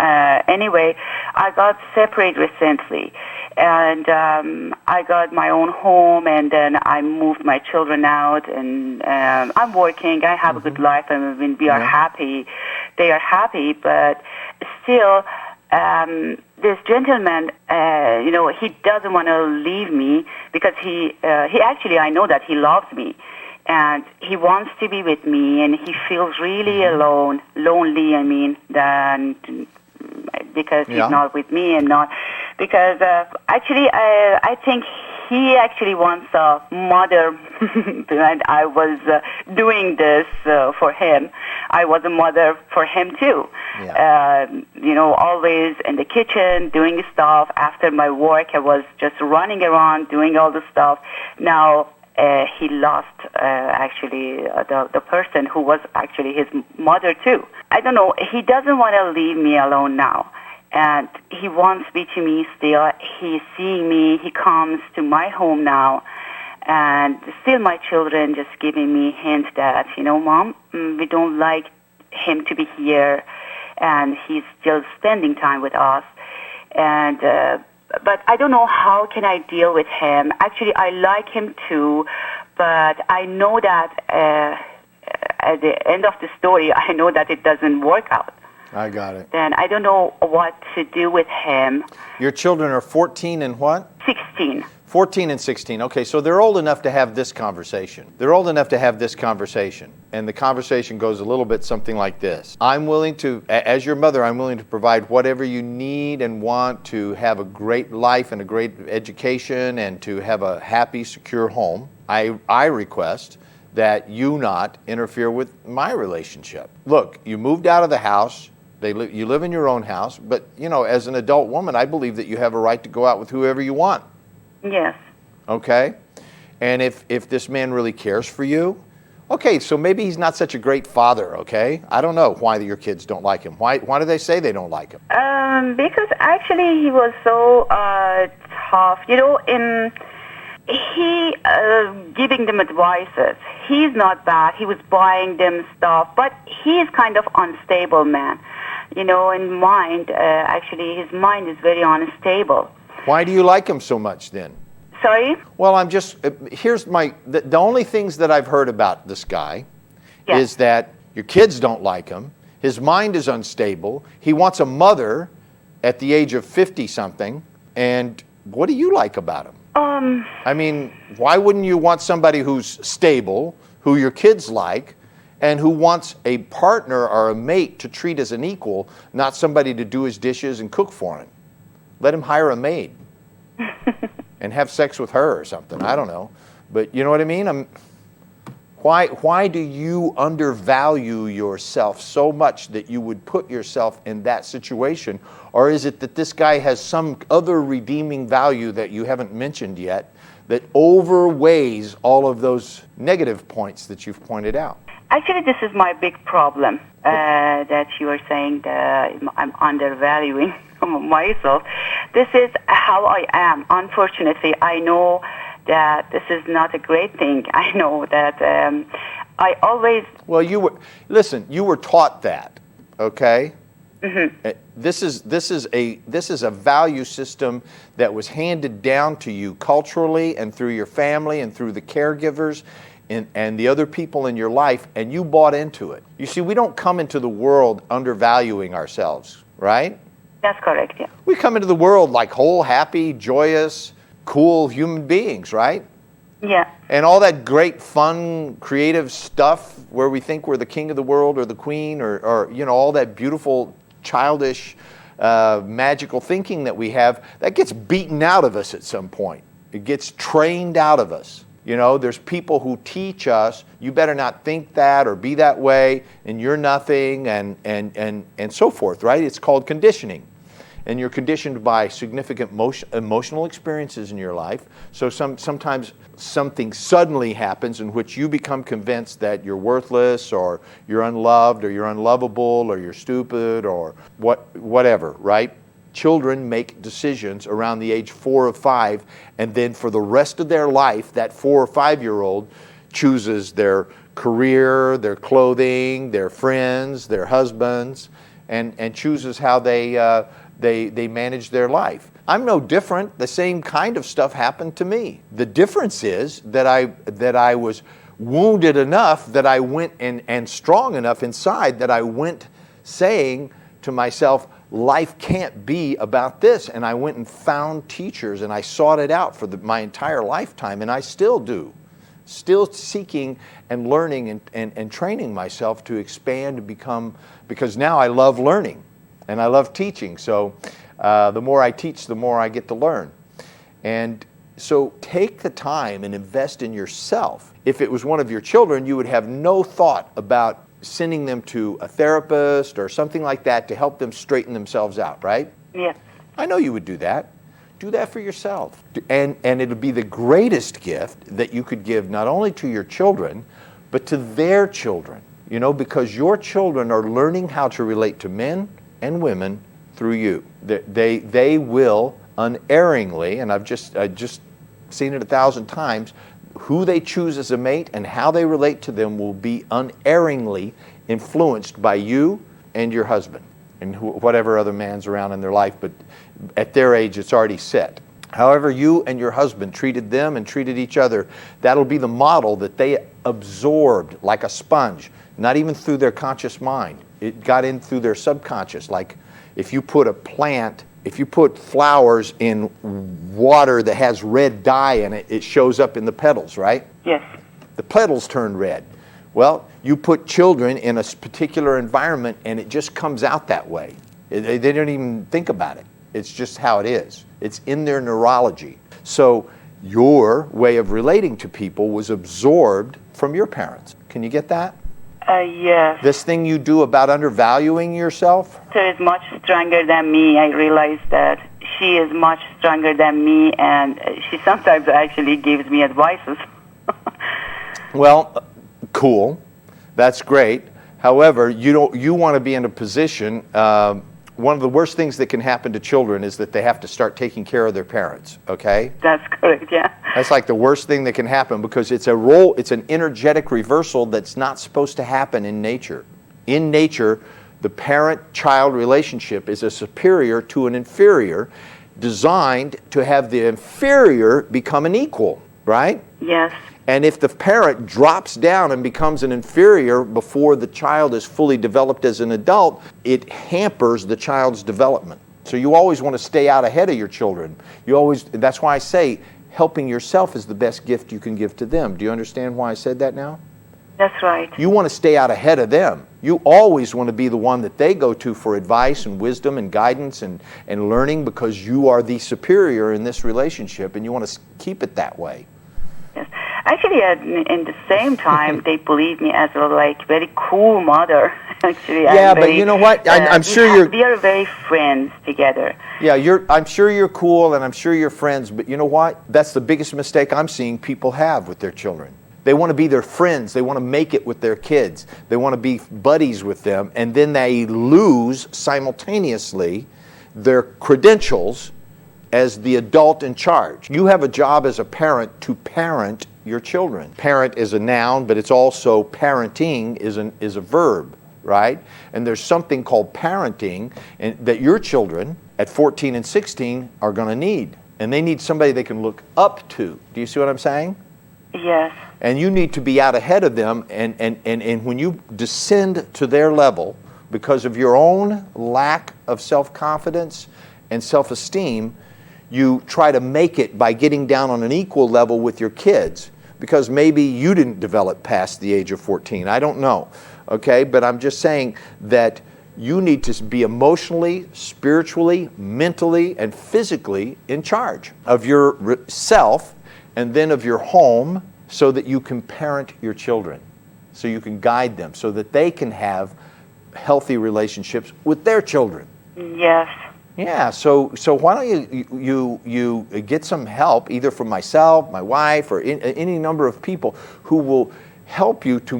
anyway, I got separated recently, and I got my own home, and then I moved my children out, and I'm working. I have a good life, and we are happy. They are happy, but still, this gentleman, he doesn't want to leave me, because he actually, I know that he loves me. And he wants to be with me, and he feels really lonely, because he's not with me, and not, because actually, I think he actually wants a mother, and I was doing this for him. I was a mother for him too. Yeah. Always in the kitchen, doing stuff. After my work, I was just running around, doing all the stuff. Now, he lost the person who was actually his mother too. I don't know. He doesn't want to leave me alone now, and he wants to be to me still. He's seeing me. He comes to my home now, and still my children just giving me hints that, Mom, we don't like him to be here, and he's still spending time with us, and. But I don't know how can I deal with him. Actually, I like him too, but I know that at the end of the story, I know that it doesn't work out. I got it. Then I don't know what to do with him. Your children are 14 and what? 16. 14 and 16. Okay, so they're old enough to have this conversation. They're old enough to have this conversation. And the conversation goes a little bit something like this. I'm willing to, as your mother, I'm willing to provide whatever you need and want to have a great life and a great education and to have a happy, secure home. I request that you not interfere with my relationship. Look, you moved out of the house. You live in your own house. But, as an adult woman, I believe that you have a right to go out with whoever you want. Yes. Okay? And if this man really cares for you, okay, so maybe he's not such a great father, okay? I don't know why your kids don't like him. Why do they say they don't like him? Because actually he was so tough. He giving them advices. He's not bad. He was buying them stuff, but he's kind of unstable man. In mind, actually his mind is very unstable. Why do you like him so much then? Sorry? Well, here's the only things that I've heard about this guy is that your kids don't like him, his mind is unstable, he wants a mother at the age of 50-something, and what do you like about him? Why wouldn't you want somebody who's stable, who your kids like, and who wants a partner or a mate to treat as an equal, not somebody to do his dishes and cook for him? Let him hire a maid and have sex with her or something. I don't know. But you know what I mean? Why do you undervalue yourself so much that you would put yourself in that situation? Or is it that this guy has some other redeeming value that you haven't mentioned yet that overweighs all of those negative points that you've pointed out? Actually, this is my big problem, that you are saying that I'm undervaluing myself. This is how I am. Unfortunately, I know that this is not a great thing. I know that I always... Well, you were taught that, okay? Mm-hmm. This is a value system that was handed down to you culturally and through your family and through the caregivers and the other people in your life, and you bought into it. You see, we don't come into the world undervaluing ourselves, right? That's correct, yeah. We come into the world like whole, happy, joyous, cool human beings, right? Yeah. And all that great, fun, creative stuff where we think we're the king of the world or the queen or all that beautiful, childish, magical thinking that we have, that gets beaten out of us at some point. It gets trained out of us. There's people who teach us, you better not think that or be that way, and you're nothing, and so forth, right? It's called conditioning. And you're conditioned by significant emotional experiences in your life. So sometimes something suddenly happens in which you become convinced that you're worthless or you're unloved or you're unlovable or you're stupid or whatever, right? Children make decisions around the age 4 or 5, and then for the rest of their life, that 4 or 5-year-old chooses their career, their clothing, their friends, their husbands, and chooses how they manage their life. I'm no different. The same kind of stuff happened to me. The difference is that I was wounded enough that I went and strong enough inside that I went saying to myself, life can't be about this. And I went and found teachers and I sought it out for my entire lifetime, and I still do. Still seeking and learning and training myself to expand and become, because now I love learning and I love teaching. So the more I teach, the more I get to learn. And so take the time and invest in yourself. If it was one of your children, you would have no thought about sending them to a therapist or something like that to help them straighten themselves out, right? Yeah. I know you would do that. Do that for yourself. And it'll be the greatest gift that you could give not only to your children, but to their children. Because your children are learning how to relate to men and women through you. They will unerringly, and I've just seen it 1,000 times, who they choose as a mate and how they relate to them will be unerringly influenced by you and your husband and whatever other man's around in their life, but at their age it's already set. However you and your husband treated them and treated each other, that'll be the model that they absorbed like a sponge, not even through their conscious mind. It got in through their subconscious. Like if you put flowers in water that has red dye in it, it shows up in the petals, right? Yes. The petals turn red. Well, you put children in a particular environment and it just comes out that way. They don't even think about it. It's just how it is. It's in their neurology. So your way of relating to people was absorbed from your parents. Can you get that? Yes. This thing you do about undervaluing yourself? She is much stronger than me. I realized that she is much stronger than me, and she sometimes actually gives me advices. Well, cool. That's great. However, you want to be in a position. One of the worst things that can happen to children is that they have to start taking care of their parents. Okay? That's correct. Yeah. That's like the worst thing that can happen because it's an energetic reversal that's not supposed to happen in nature. In nature, the parent-child relationship is a superior to an inferior, designed to have the inferior become an equal, right? Yes. And if the parent drops down and becomes an inferior before the child is fully developed as an adult, it hampers the child's development. So you always want to stay out ahead of your children. That's why I say helping yourself is the best gift you can give to them. Do you understand why I said that now? That's right. You want to stay out ahead of them. You always want to be the one that they go to for advice and wisdom and guidance and learning, because you are the superior in this relationship and you want to keep it that way. Yes. Actually, in the same time, they believe me as a very cool mother. Actually, yeah, but you know what? I'm sure we are very friends together. Yeah, I'm sure you're cool, and I'm sure you're friends. But you know what? That's the biggest mistake I'm seeing people have with their children. They want to be their friends. They want to make it with their kids. They want to be buddies with them, and then they lose simultaneously their credentials as the adult in charge. You have a job as a parent to parent your children. Parent is a noun, but it's also parenting is a verb, right? And there's something called parenting that your children at 14 and 16 are going to need. And they need somebody they can look up to. Do you see what I'm saying? Yes. And you need to be out ahead of them, and when you descend to their level because of your own lack of self-confidence and self-esteem, you try to make it by getting down on an equal level with your kids because maybe you didn't develop past the age of 14. I don't know, okay? But I'm just saying that you need to be emotionally, spiritually, mentally, and physically in charge of yourself and then of your home so that you can parent your children, so you can guide them, so that they can have healthy relationships with their children. Yes. Yeah, so why don't you get some help either from myself, my wife, or any number of people who will help you to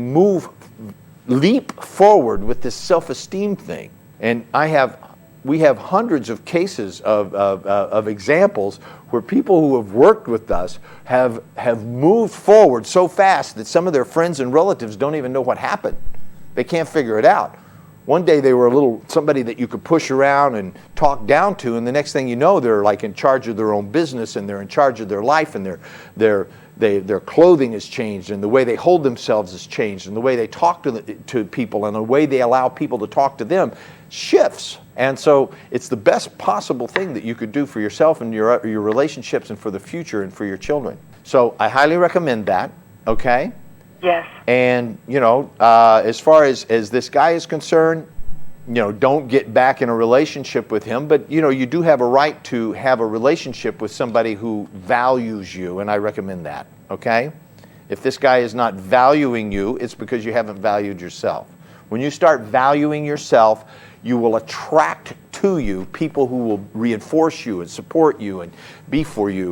leap forward with this self-esteem thing. And we have hundreds of cases of examples where people who have worked with us have moved forward so fast that some of their friends and relatives don't even know what happened. They can't figure it out. One day they were somebody that you could push around and talk down to, and the next thing you know, they're like in charge of their own business and they're in charge of their life, and their clothing has changed, and the way they hold themselves has changed, and the way they talk to people, and the way they allow people to talk to them shifts. And so it's the best possible thing that you could do for yourself and your relationships and for the future and for your children. So I highly recommend that, okay? Yes. And, as far as this guy is concerned, don't get back in a relationship with him, but, you do have a right to have a relationship with somebody who values you, and I recommend that, okay? If this guy is not valuing you, it's because you haven't valued yourself. When you start valuing yourself, you will attract to you people who will reinforce you and support you and be for you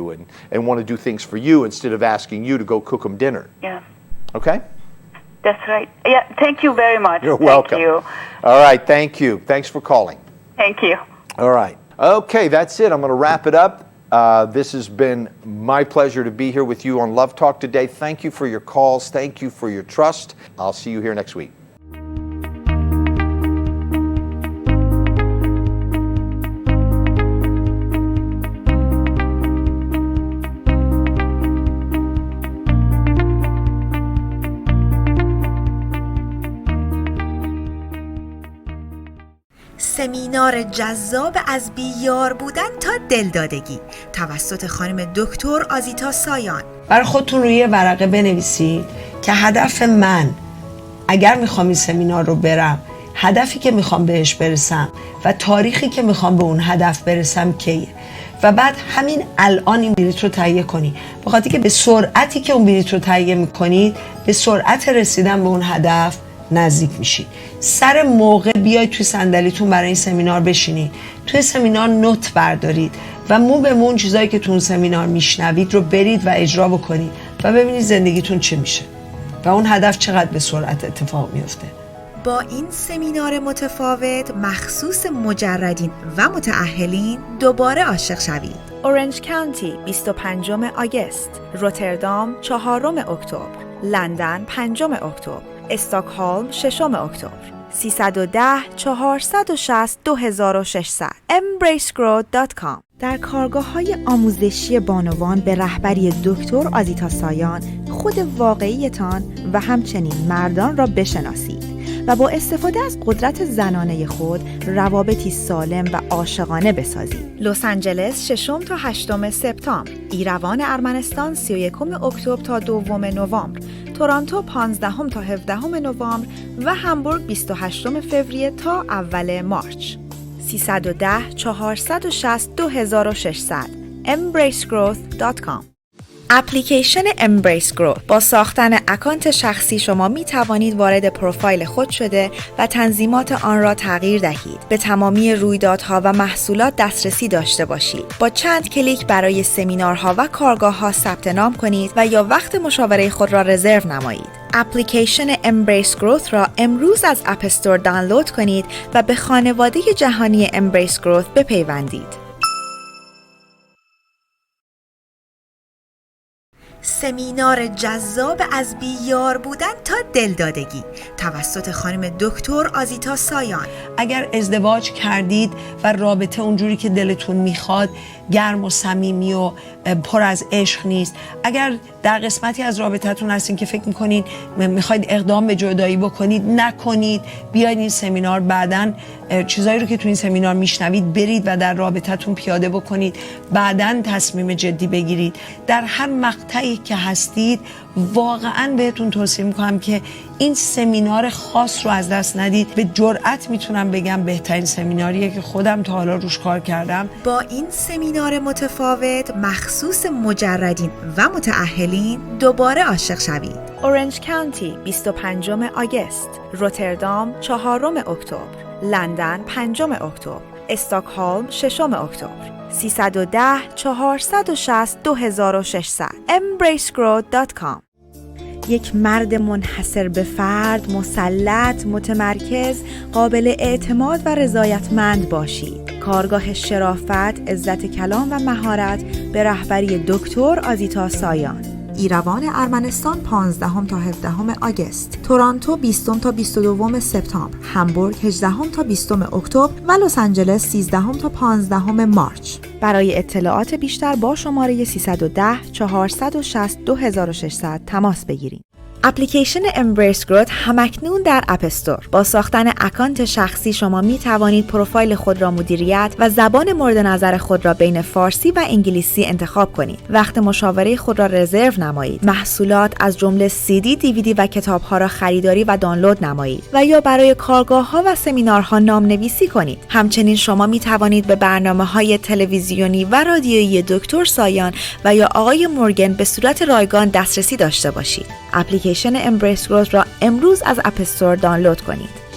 and want to do things for you instead of asking you to go cook them dinner. Yeah. Okay? That's right. Yeah, thank you very much. You're welcome. Thank you. All right, thank you. Thanks for calling. Thank you. All right. Okay, that's it. I'm going to wrap it up. This has been my pleasure to be here with you on Love Talk today. Thank you for your calls. Thank you for your trust. I'll see you here next week. سمینار جذاب از بیار بودن تا دلدادگی توسط خانم دکتر آزیتا سایان. برای خودتون روی ورقه بنویسید که هدف من اگر میخوام این سمینار رو برم، هدفی که میخوام بهش برسم و تاریخی که میخوام به اون هدف برسم کیه، و بعد همین الان این بلیط رو تهیه کنید، به خاطر که به سرعتی که اون بلیط رو تهیه میکنید به سرعت رسیدن به اون هدف نزدیک میشید. سر موقع بیاید توی صندلیتون برای این سمینار بشینید، توی سمینار نوت بردارید و مو به مو چیزایی که تو اون سمینار میشنوید رو برید و اجرا بکنید و ببینید زندگیتون چه میشه و اون هدف چقدر به سرعت اتفاق میفته. با این سمینار متفاوت مخصوص مجردین و متأهلین دوباره عاشق شوید. اورنج کانتی 25 آگوست، روتردام 4 اکتبر، لندن 5 اکتبر، استکهلم 6 اکتبر. 310 460 2600 embracegrowth.com. در کارگاه‌های آموزشی بانوان به رهبری دکتر آزیتا سایان خود واقعیتان و همچنین مردان را بشناسید و با استفاده از قدرت زنانه خود روابطی سالم و عاشقانه بسازید. لس آنجلس 6 تا 8 سپتامبر، ایروان ارمنستان 31 اکتبر تا 2 نوامبر، تورنتو 15 تا 17 نوامبر و همبورگ 28 فوریه تا اول مارچ. 310 460 2600 embracegrowth.com. اپلیکیشن Embrace Growth. با ساختن اکانت شخصی شما می توانید وارد پروفایل خود شده و تنظیمات آن را تغییر دهید. به تمامی رویدادها و محصولات دسترسی داشته باشید. با چند کلیک برای سمینارها و کارگاه‌ها ثبت نام کنید و یا وقت مشاوره خود را رزرو نمایید. اپلیکیشن Embrace Growth را امروز از اپ استور دانلود کنید و به خانواده جهانی Embrace Growth بپیوندید. سمینار جذاب از بیار بودن تا دلدادگی توسط خانم دکتر آزیتا سایان. اگر ازدواج کردید و رابطه اونجوری که دلتون میخواد گرم و صمیمی و پر از عشق نیست، اگر در قسمتی از رابطتون هستین که فکر میکنید میخواید اقدام به جدایی بکنید، نکنید، بیاید این سمینار. بعدن چیزایی رو که تو این سمینار میشنوید برید و در رابطتون پیاده بکنید، بعدن تصمیم جدی بگیرید. در هر مقطعی که هستید واقعا بهتون توصیه میکنم که این سمینار خاص رو از دست ندید. به جرئت میتونم بگم بهترین سمیناریه که خودم تا حالا روش کار کردم. با این سمینار متفاوت مخصوص مجردین و متأهلین دوباره عاشق شوید. اورنج کانتی 25 آگوست، روتردام 4 اکتبر، لندن 5 اکتبر، استکهلم 6 اکتبر. 310 460 2600 embracegrowth.com. یک مرد منحصر به فرد، مسلط، متمرکز، قابل اعتماد و رضایتمند باشید. کارگاه شرافت، عزت کلام و مهارت به رهبری دکتر آزیتا سایان. ایروان ارمنستان 15 تا 17 آگوست، تورنتو 20 تا 22 سپتامبر، همبورگ 18 تا 20 اکتبر و لس آنجلس 13 تا 15 مارچ. برای اطلاعات بیشتر با شماره 310 460 2600 تماس بگیرید. اپلیکیشن امبریس گروت همکنون در اپ استور. با ساختن اکانت شخصی شما می توانید پروفایل خود را مدیریت و زبان مورد نظر خود را بین فارسی و انگلیسی انتخاب کنید. وقت مشاوره خود را رزرو نمایید. محصولات از جمله CD، DVD و کتاب‌ها را خریداری و دانلود نمایید و یا برای کارگاه‌ها و سمینارها نام‌نویسی کنید. همچنین شما می توانید به برنامه‌های تلویزیونی و رادیویی دکتر سایان و یا آقای مورگن به صورت رایگان دسترسی داشته باشید. اپلیکیشن امبریس گروت را امروز از اپ استور دانلود کنید.